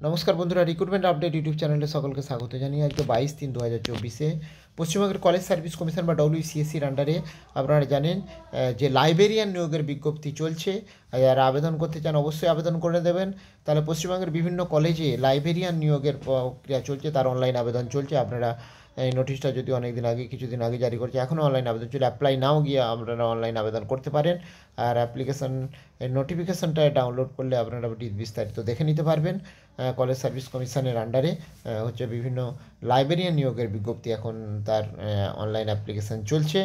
নমস্কার বন্ধুরা, recruitment update YouTube চ্যানেলে সকলকে স্বাগত জানিয়ে আজকে 22/3/2024 পশ্চিমবঙ্গের কলেজ সার্ভিস কমিশন বা WCSEর আন্ডারে আপনারা জানেন যে লাইব্রেরিয়ান নিয়োগের বিজ্ঞপ্তি চলছে। যারা আবেদন করতে চান অবশ্যই আবেদন করে দেবেন। তাহলে পশ্চিমবঙ্গের বিভিন্ন কলেজে লাইব্রেরিয়ান নিয়োগের প্রক্রিয়া চলছে, তার অনলাইন আবেদন চলছে। আপনারা এই নোটিশটা যদি কিছুদিন আগে জারি করেছে, এখনও অনলাইন আবেদন চলছে। অ্যাপ্লাই নাও গিয়ে আপনারা অনলাইন আবেদন করতে পারেন। আর অ্যাপ্লিকেশন নোটিফিকেশনটা ডাউনলোড করলে আপনারা বিস্তারিত দেখে নিতে পারবেন। কলেজ সার্ভিস কমিশনের আন্ডারে হচ্ছে বিভিন্ন লাইব্রেরিয়ান নিয়োগের বিজ্ঞপ্তি এখন তার অনলাইন অ্যাপ্লিকেশান চলছে।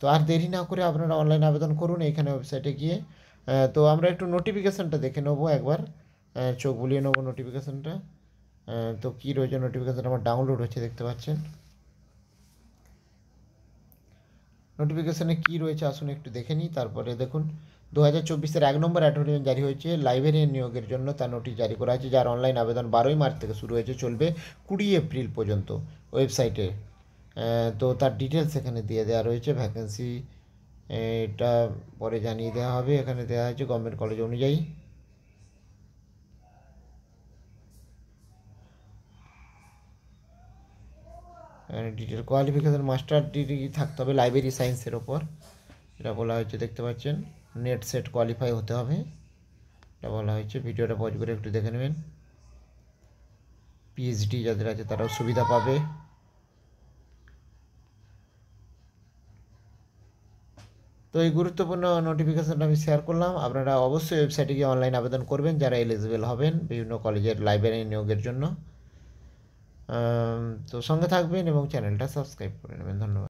তো আর দেরি না করে আপনারা অনলাইন আবেদন করুন এইখানে ওয়েবসাইটে গিয়ে। তো আমরা একটু নোটিফিকেশানটা দেখে নেবো একবার, চোখ বুলিয়ে নেবো নোটিফিকেশানটা। তো কী রয়েছে নোটিফিকেশান আমার ডাউনলোড হচ্ছে, দেখতে পাচ্ছেন। নোটিফিকেশানে কী রয়েছে আসুন একটু দেখে নিই। তারপরে দেখুন 2024-এর 1 নম্বর অ্যাডভার্টাইজমেন্ট জারি হয়েছে লাইব্রেরিয়ান নিয়োগের জন্য, তার নোটিশ জারি করা হয়েছে, যার অনলাইন আবেদন 12ই মার্চ থেকে শুরু হয়েছে, চলবে 20 এপ্রিল পর্যন্ত ওয়েবসাইটে। তো তার ডিটেলস এখানে দিয়ে দেওয়া রয়েছে। ভ্যাকেন্সি এটা পরে জানিয়ে দেওয়া হবে। এখানে দেওয়া হয়েছে গভর্নমেন্ট কলেজ অনুযায়ী। ডিটেল কোয়ালিফিকেশান মাস্টার ডিগ্রি থাকতে হবে লাইব্রেরি সায়েন্সের ওপর, এটা বলা হয়েছে, দেখতে পাচ্ছেন। নেট সেট কোয়ালিফাই হতে হবে, এটা বলা হয়েছে। ভিডিওটা পজ করে একটু দেখে নেবেন। পিএইচডি যাদের আছে তারাও সুবিধা পাবে। তো এই গুরুত্বপূর্ণ নোটিফিকেশানটা আমি শেয়ার করলাম। আপনারা অবশ্যই ওয়েবসাইটে গিয়ে অনলাইন আবেদন করবেন যারা এলিজিবল হবেন বিভিন্ন কলেজের লাইব্রেরি নিয়োগের জন্য। তো সঙ্গে থাকবেন এবং চ্যানেলটা সাবস্ক্রাইব করে নেবেন। ধন্যবাদ।